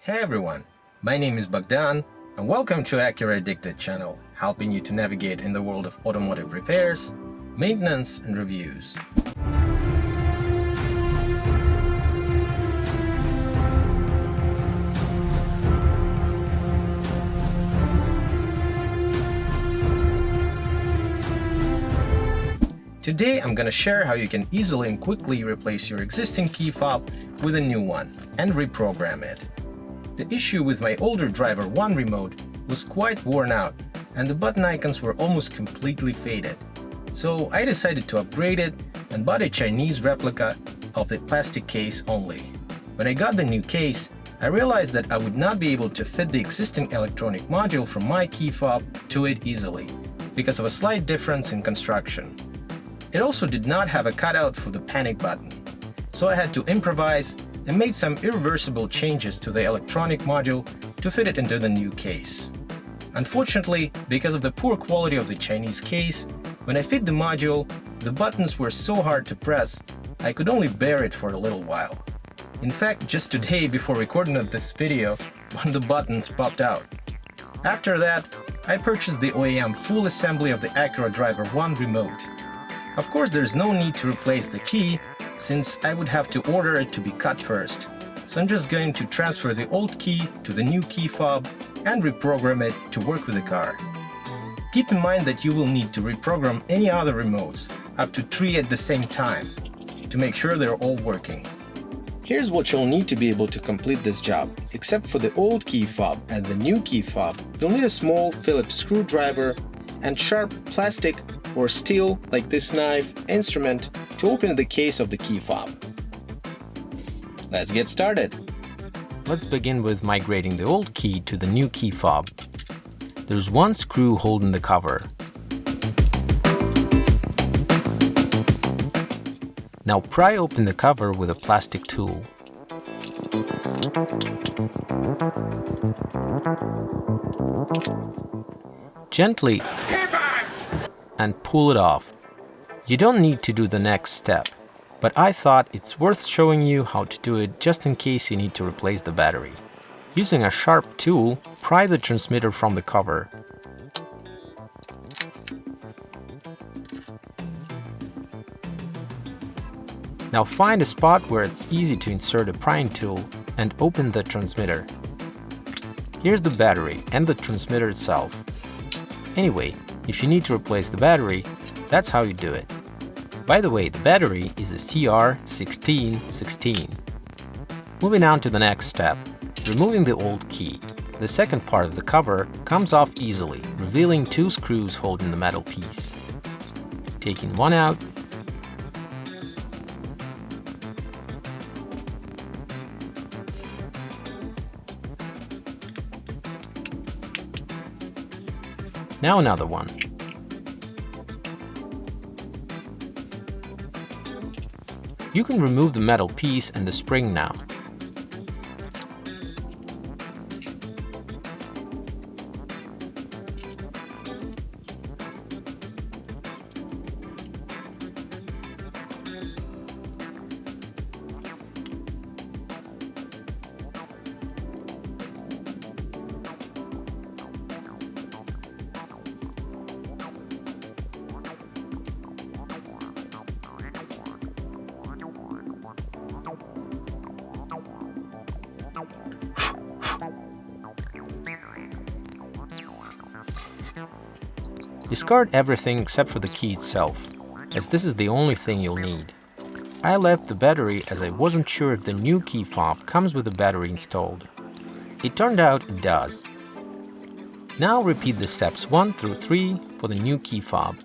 Hey everyone, my name is Bogdan and welcome to Acura Addicted channel, helping you to navigate in the world of automotive repairs, maintenance and reviews. Today I'm gonna share how you can easily and quickly replace your existing key fob with a new one and reprogram it. The issue with my older Driver 1 remote was quite worn out and the button icons were almost completely faded. So I decided to upgrade it and bought a Chinese replica of the plastic case only. When I got the new case, I realized that I would not be able to fit the existing electronic module from my key fob to it easily because of a slight difference in construction. It also did not have a cutout for the panic button, so I had to improvise and made some irreversible changes to the electronic module to fit it into the new case. Unfortunately, because of the poor quality of the Chinese case, when I fit the module, the buttons were so hard to press, I could only bear it for a little while. In fact, just today before recording of this video, one of the buttons popped out. After that, I purchased the OEM full assembly of the Acura Driver 1 remote. Of course, there's no need to replace the key, since I would have to order it to be cut first. So I'm just going to transfer the old key to the new key fob and reprogram it to work with the car. Keep in mind that you will need to reprogram any other remotes, up to 3 at the same time, to make sure they're all working. Here's what you'll need to be able to complete this job. Except for the old key fob and the new key fob, you'll need a small Phillips screwdriver and sharp plastic or steel, like this knife, instrument to open the case of the key fob. Let's get started. Let's begin with migrating the old key to the new key fob. There's one screw holding the cover. Now pry open the cover with a plastic tool. Gently and pull it off. You don't need to do the next step, but I thought it's worth showing you how to do it just in case you need to replace the battery. Using a sharp tool, pry the transmitter from the cover. Now find a spot where it's easy to insert a prying tool and open the transmitter. Here's the battery and the transmitter itself. Anyway, if you need to replace the battery, that's how you do it. By the way, the battery is a CR1616. Moving on to the next step, removing the old key. The second part of the cover comes off easily, revealing 2 screws holding the metal piece. Taking one out, now another one. You can remove the metal piece and the spring now. Discard everything except for the key itself, as this is the only thing you'll need. I left the battery as I wasn't sure if the new key fob comes with a battery installed. It turned out it does. Now repeat the steps 1 through 3 for the new key fob.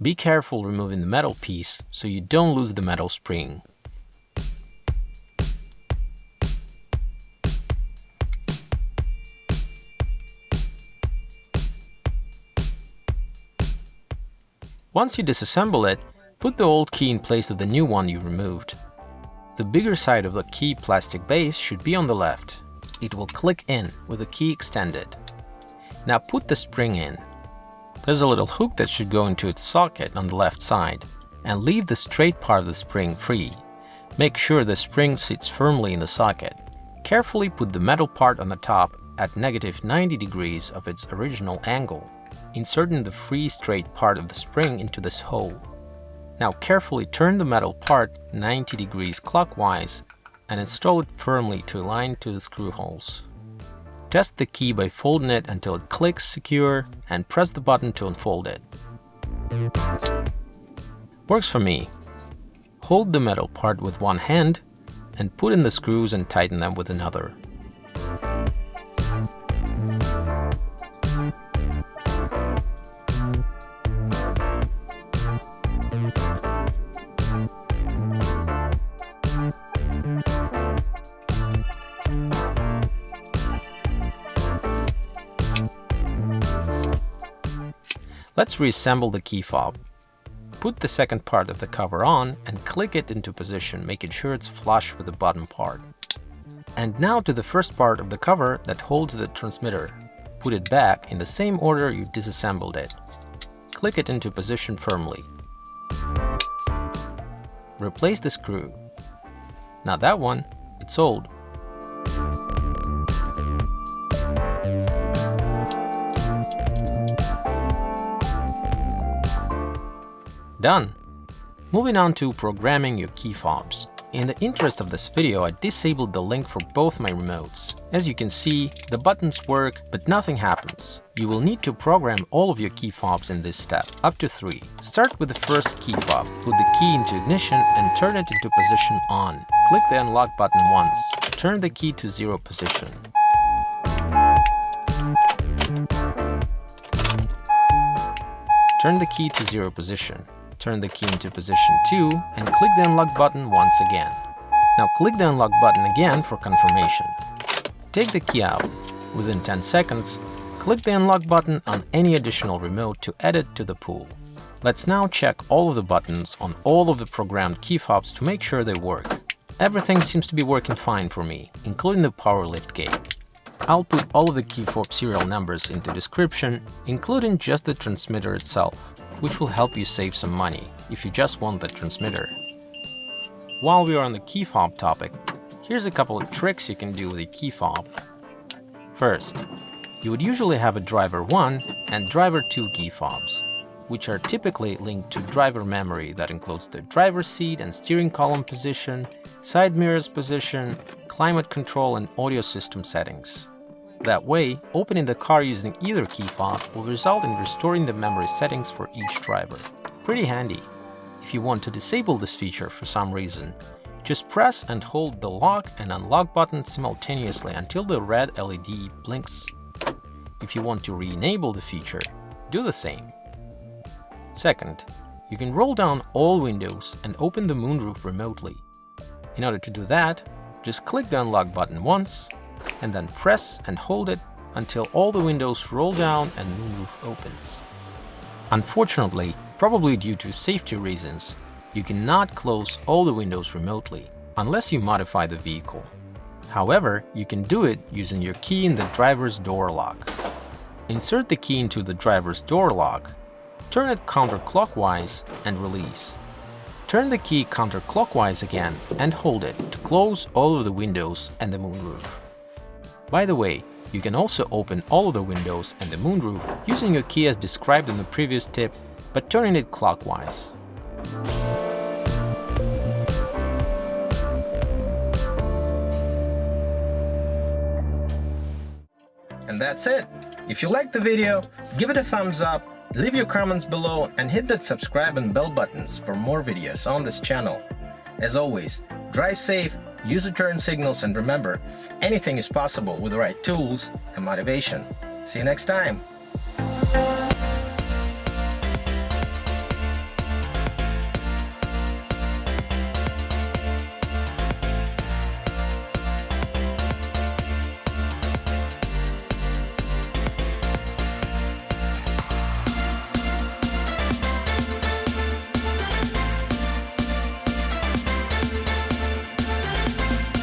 Be careful removing the metal piece so you don't lose the metal spring. Once you disassemble it, put the old key in place of the new one you removed. The bigger side of the key plastic base should be on the left. It will click in with the key extended. Now put the spring in. There's a little hook that should go into its socket on the left side, and leave the straight part of the spring free. Make sure the spring sits firmly in the socket. Carefully put the metal part on the top at -90 degrees of its original angle, inserting the free straight part of the spring into this hole. Now carefully turn the metal part 90 degrees clockwise and install it firmly to align to the screw holes. Test the key by folding it until it clicks secure and press the button to unfold it. Works for me. Hold the metal part with one hand and put in the screws and tighten them with another. Let's reassemble the key fob. Put the second part of the cover on and click it into position, making sure it's flush with the bottom part. And now to the first part of the cover that holds the transmitter. Put it back in the same order you disassembled it. Click it into position firmly. Replace the screw. Now that one, it's old. Done! Moving on to programming your key fobs. In the interest of this video, I disabled the link for both my remotes. As you can see, the buttons work, but nothing happens. You will need to program all of your key fobs in this step, up to 3. Start with the first key fob, put the key into ignition and turn it into position on. Click the unlock button once. Turn the key to 0 position. Turn the key to 0 position. Turn the key into position 2 and click the unlock button once again. Now click the unlock button again for confirmation. Take the key out. Within 10 seconds, click the unlock button on any additional remote to add it to the pool. Let's now check all of the buttons on all of the programmed key fobs to make sure they work. Everything seems to be working fine for me, including the power lift gate. I'll put all of the key fob serial numbers into description, including just the transmitter itself, which will help you save some money if you just want the transmitter. While we are on the key fob topic, here's a couple of tricks you can do with a key fob. First, you would usually have a driver 1 and driver 2 key fobs, which are typically linked to driver memory that includes the driver's seat and steering column position, side mirrors position, climate control and audio system settings. That way, opening the car using either key fob will result in restoring the memory settings for each driver. Pretty handy. If you want to disable this feature for some reason, just press and hold the lock and unlock button simultaneously until the red LED blinks. If you want to re-enable the feature, do the same. Second, you can roll down all windows and open the moonroof remotely. In order to do that, just click the unlock button once, and then press and hold it until all the windows roll down and moonroof opens. Unfortunately, probably due to safety reasons, you cannot close all the windows remotely, unless you modify the vehicle. However, you can do it using your key in the driver's door lock. Insert the key into the driver's door lock, turn it counterclockwise and release. Turn the key counterclockwise again and hold it to close all of the windows and the moonroof. By the way, you can also open all of the windows and the moonroof using your key as described in the previous tip, but turning it clockwise. And that's it! If you liked the video, give it a thumbs up, leave your comments below and hit that subscribe and bell buttons for more videos on this channel. As always, drive safe, use the turn signals, and remember, anything is possible with the right tools and motivation. See you next time!